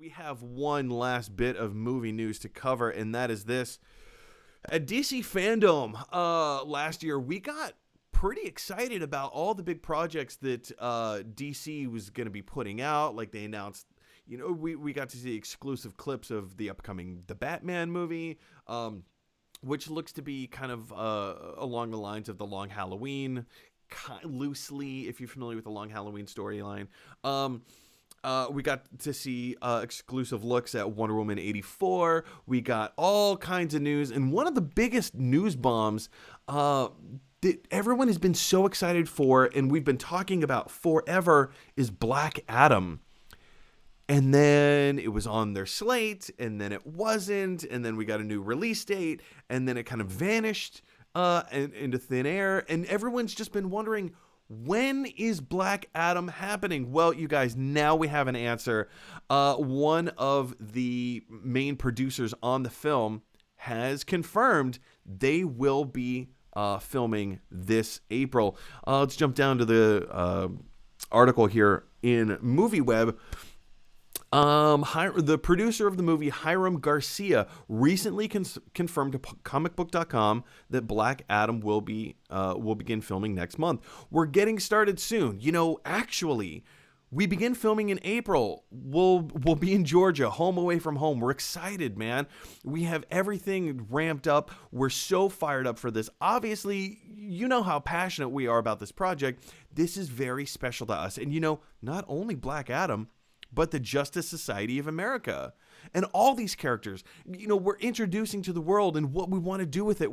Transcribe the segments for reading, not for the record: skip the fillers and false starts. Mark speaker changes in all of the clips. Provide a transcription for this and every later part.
Speaker 1: We have one last bit of movie news to cover, and that is this. At DC Fandom last year, we got pretty excited about all the big projects that DC was going to be putting out. Like they announced, we got to see exclusive clips of the upcoming The Batman movie, which looks to be kind of along the lines of The Long Halloween, loosely, if you're familiar with the Long Halloween storyline. We got to see exclusive looks at Wonder Woman 84. We got all kinds of news. And one of the biggest news bombs that everyone has been so excited for and we've been talking about forever is Black Adam. And then it was on their slate, and then it wasn't, and then we got a new release date, and then it kind of vanished into thin air. And everyone's just been wondering, when is Black Adam happening? Well, you guys, now we have an answer. One of the main producers on the film has confirmed they will be filming this April. Let's jump down to the article here in MovieWeb. The producer of the movie, Hiram Garcia, recently confirmed to comicbook.com that Black Adam will begin filming next month. We're getting started soon. Actually, we begin filming in April. We'll be in Georgia, home away from home. We're excited, man. We have everything ramped up. We're so fired up for this. Obviously, you know how passionate we are about this project. This is very special to us. And not only Black Adam, but the Justice Society of America and all these characters, we're introducing to the world and what we want to do with it.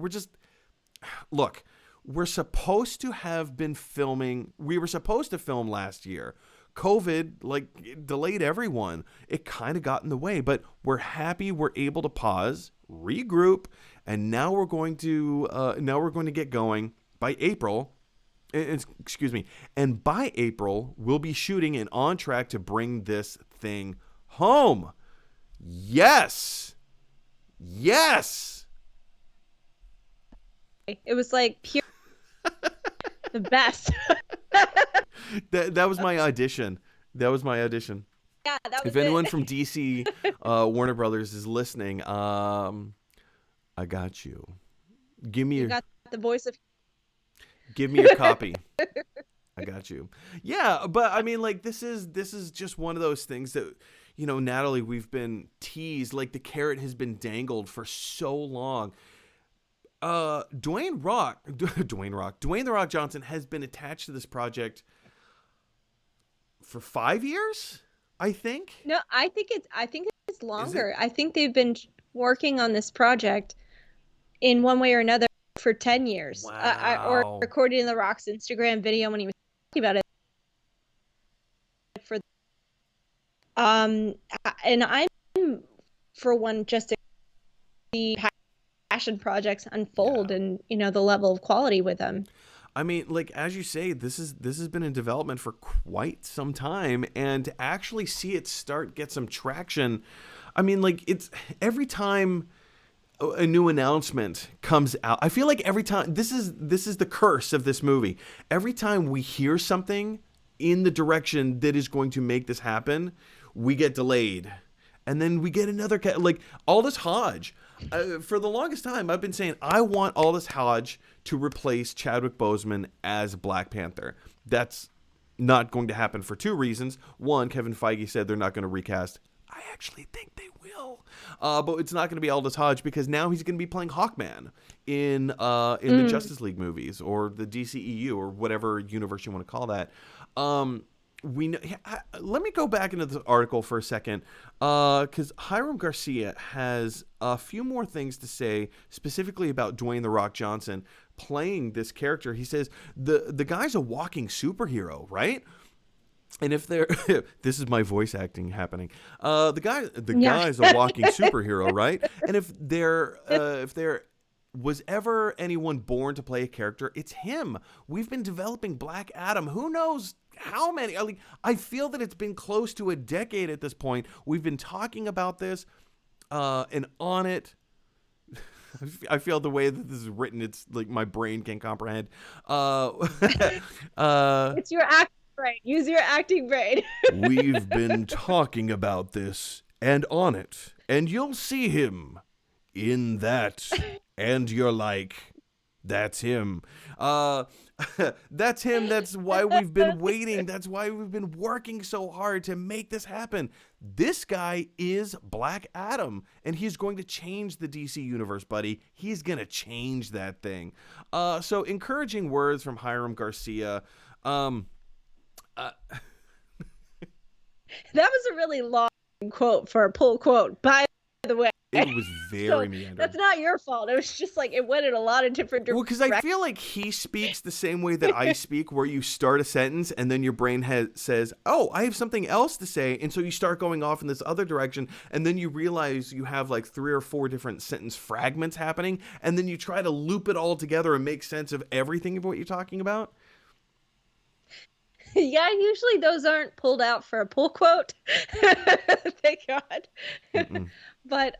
Speaker 1: We're supposed to have been filming. We were supposed to film last year. COVID delayed everyone. It kind of got in the way, but we're happy we're able to pause, regroup, and now we're going to get going by April. Excuse me. And by April, we'll be shooting and on track to bring this thing home. Yes. Yes.
Speaker 2: It was pure the best.
Speaker 1: That was my audition. Yeah, that was if anyone from DC, Warner Brothers is listening, I got you.
Speaker 2: You got the voice of.
Speaker 1: Give me your copy. I got you. Yeah, but I mean, this is just one of those things that, Natalie, we've been teased, the carrot has been dangled for so long. Dwayne The Rock Johnson has been attached to this project for 5 years, I think.
Speaker 2: No, I think it's longer. I think they've been working on this project in one way or another for 10 years.
Speaker 1: Wow.
Speaker 2: Or according to The Rock's Instagram video when he was talking about it. And I'm, for one, just to see passion projects unfold and, the level of quality with them.
Speaker 1: I mean, as you say, this has been in development for quite some time, and to actually see it get some traction. I mean, it's every time a new announcement comes out, I feel like every time this is the curse of this movie. Every time we hear something in the direction that is going to make this happen, we get delayed, and then we get another Aldous Hodge. For the longest time, I've been saying I want Aldous Hodge to replace Chadwick Boseman as Black Panther. That's not going to happen for two reasons. One, Kevin Feige said they're not going to recast. I actually think they will. But it's not going to be Aldous Hodge because now he's going to be playing Hawkman in the Justice League movies or the DCEU or whatever universe you want to call that. Let me go back into the article for a second because Hiram Garcia has a few more things to say specifically about Dwayne The Rock Johnson playing this character. He says the guy's a walking superhero, right? And if they're this is my voice acting happening. The guy's a walking superhero, right? And if there was ever anyone born to play a character, it's him. We've been developing Black Adam. Who knows how many? I feel that it's been close to a decade at this point. We've been talking about this and on it. I feel the way that this is written, it's my brain can't comprehend.
Speaker 2: It's your acting brain. Use your acting brain.
Speaker 1: We've been talking about this and on it, and you'll see him in that, and you're like, that's him. That's him. That's why we've been waiting. That's why we've been working so hard to make this happen. This guy is Black Adam, and he's going to change the DC universe, buddy. He's going to change that thing. So encouraging words from Hiram Garcia.
Speaker 2: That was a really long quote for a pull quote, by the way.
Speaker 1: It was very meandering.
Speaker 2: That's not your fault. It was just like it went in a lot of different directions.
Speaker 1: Well, because I feel like he speaks the same way that I speak, where you start a sentence and then your brain says, oh, I have something else to say. And so you start going off in this other direction. And then you realize you have like 3 or 4 different sentence fragments happening. And then you try to loop it all together and make sense of everything of what you're talking about.
Speaker 2: Yeah, usually those aren't pulled out for a pull quote. Thank God. But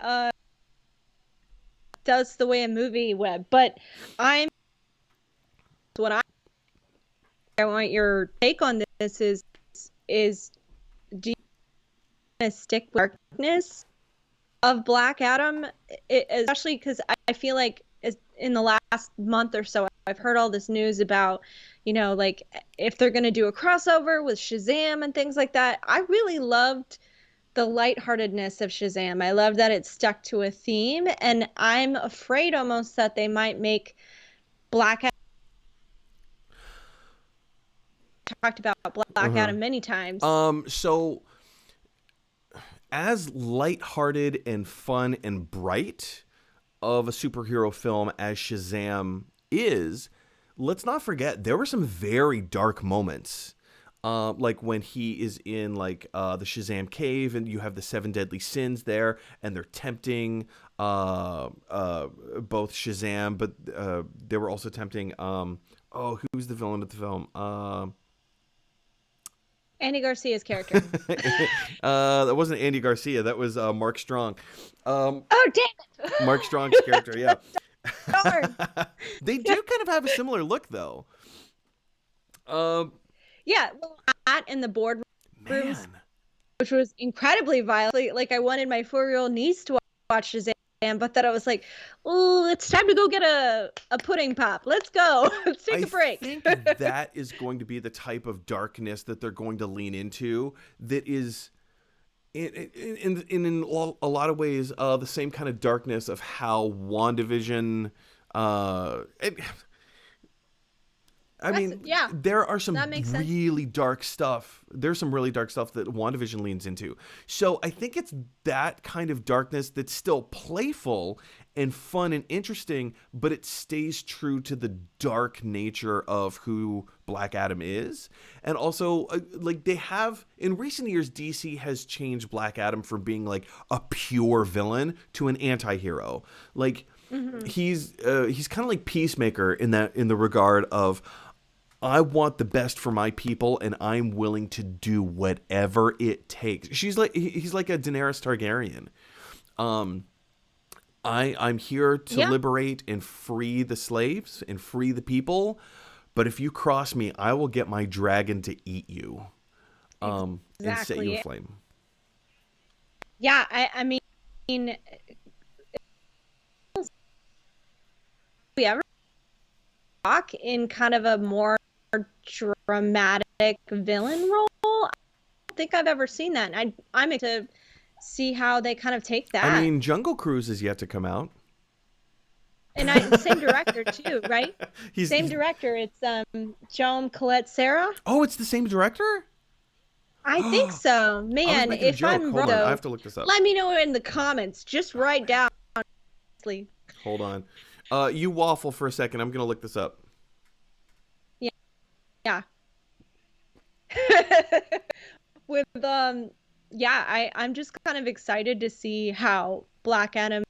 Speaker 2: that's the way a movie web. But I want your take on this is do you want to stick with darkness of Black Adam, especially because I feel like in the last month or so I've heard all this news about, you know, like if they're going to do a crossover with Shazam and things like that. I really loved the lightheartedness of Shazam. I love that it stuck to a theme, and I'm afraid almost that they might make Black Adam. Talked about Black Adam many times.
Speaker 1: So as lighthearted and fun and bright of a superhero film as Shazam is, let's not forget there were some very dark moments. Like when he is in like the Shazam cave and you have the 7 deadly sins there and they're tempting both Shazam, but they were also tempting who's the villain of the film?
Speaker 2: Andy Garcia's character.
Speaker 1: That wasn't Andy Garcia, that was Mark Strong.
Speaker 2: Oh, damn it.
Speaker 1: Mark Strong's character, yeah.
Speaker 2: Darn.
Speaker 1: They do kind of have a similar look though.
Speaker 2: Yeah, well, that in the boardrooms, which was incredibly violent. Like I wanted my 4-year-old niece to watch Shazam, but then I was like, oh, it's time to go get a pudding pop. Let's go. Let's take a break.
Speaker 1: I think that is going to be the type of darkness that they're going to lean into. That is, in a lot of ways, the same kind of darkness of how WandaVision. There are some really dark stuff. There's some really dark stuff that WandaVision leans into. So I think it's that kind of darkness that's still playful and fun and interesting, but it stays true to the dark nature of who Black Adam is. And also, like they have, in recent years, DC has changed Black Adam from being like a pure villain to an anti-hero. Like, he's kind of like Peacemaker in the regard of, I want the best for my people, and I'm willing to do whatever it takes. He's like a Daenerys Targaryen. I'm here to liberate and free the slaves and free the people, but if you cross me, I will get my dragon to eat you, and set you aflame.
Speaker 2: Yeah, I mean, we ever talk in kind of a more dramatic villain role? I don't think I've ever seen that. And I'm excited to see how they kind of take that.
Speaker 1: I mean, Jungle Cruise is yet to come out.
Speaker 2: And same director too, right? Same director. It's Joan Colette-Serra.
Speaker 1: Oh, it's the same director?
Speaker 2: I think so. Man, if I'm wrong,
Speaker 1: I have to look this up.
Speaker 2: Let me know in the comments. Just write down.
Speaker 1: Hold on. You waffle for a second. I'm going to look this up.
Speaker 2: Yeah. With I'm just kind of excited to see how Black Adam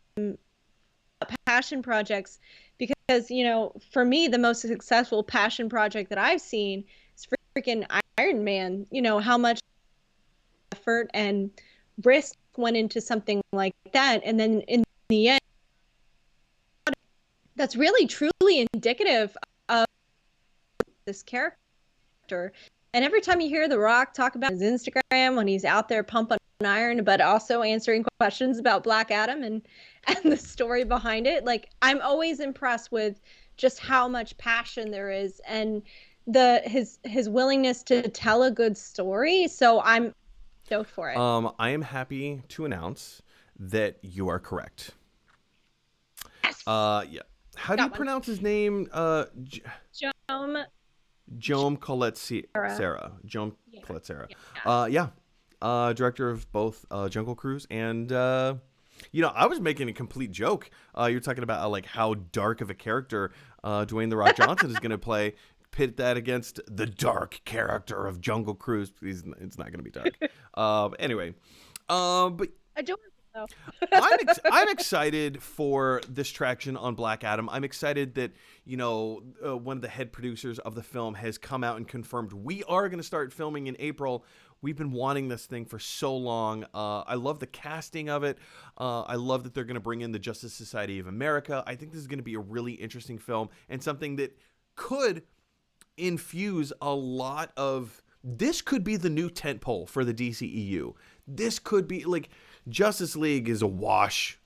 Speaker 2: passion projects, because you know, for me the most successful passion project that I've seen is freaking Iron Man. You know how much effort and risk went into something like that, and then in the end that's really truly indicative of this character. And every time you hear The Rock talk about his Instagram when he's out there pumping iron, but also answering questions about Black Adam and the story behind it. Like, I'm always impressed with just how much passion there is and his willingness to tell a good story. So I'm stoked for it.
Speaker 1: I am happy to announce that you are correct.
Speaker 2: Yes.
Speaker 1: Yeah. How do you pronounce his name? Jome Collet-Serra. Jome Collet-Serra. Director of both Jungle Cruise and you know, I was making a complete joke. You're talking about like how dark of a character Dwayne The Rock Johnson is going to play. Pit that against the dark character of Jungle Cruise. It's not going to be dark. Anyway, but
Speaker 2: I don't know.
Speaker 1: I'm excited for this traction on Black Adam. I'm excited that, you know, one of the head producers of the film has come out and confirmed we are going to start filming in April. We've been wanting this thing for so long. I love the casting of it. I love that they're going to bring in the Justice Society of America. I think this is going to be a really interesting film and something that could infuse a lot of... This could be the new tentpole for the DCEU. This could be like... Justice League is a wash.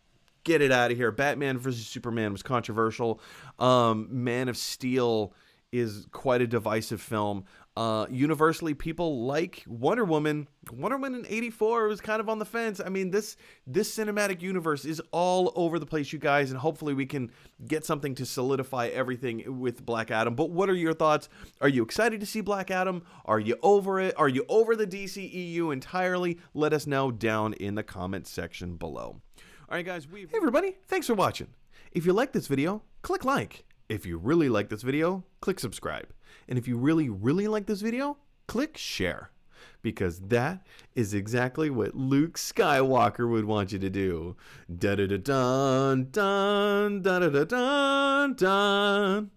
Speaker 1: Get it out of here. Batman vs. Superman was controversial. Man of Steel is quite a divisive film. Universally, people like Wonder Woman. Wonder Woman in '84 was kind of on the fence. I mean, this cinematic universe is all over the place, you guys, and hopefully we can get something to solidify everything with Black Adam. But what are your thoughts? Are you excited to see Black Adam? Are you over it? Are you over the DCEU entirely? Let us know down in the comment section below. All right, guys. Hey, everybody. Thanks for watching. If you like this video, click like. If you really like this video, click subscribe. And if you really, really like this video, click share. Because that is exactly what Luke Skywalker would want you to do. Da-da-da-dun, dun, da-da-da-dun, dun.